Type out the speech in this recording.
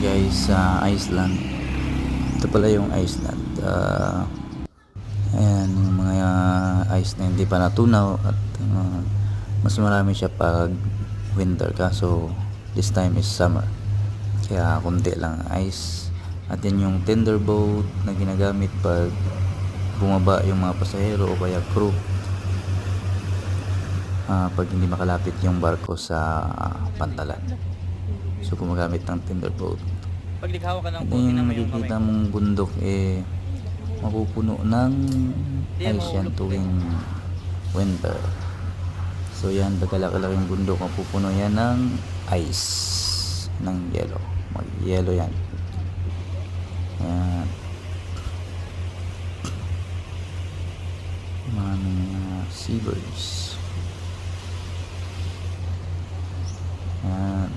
guys sa Iceland. Ito pala yung Iceland. Ayan yung mga ice na hindi pa natunaw at mas marami siya pag winter, kaso this time is summer kaya konti lang ice. At yan yung tender boat na ginagamit pag bumaba yung mga pasahero o kaya crew pag hindi makalapit yung barko sa pantalan. So gumagamit ng tender boat. Pag lighawa ka ng At puti na yung mo yung kamay makikita ko. mong bundok mapupuno ng ice yan tuwing winter. So yan, pagkalaki-laking bundok mapupuno yan ng ice, ng yelo. Mag-yelo yan. Yan. Mga seabirds. Yan.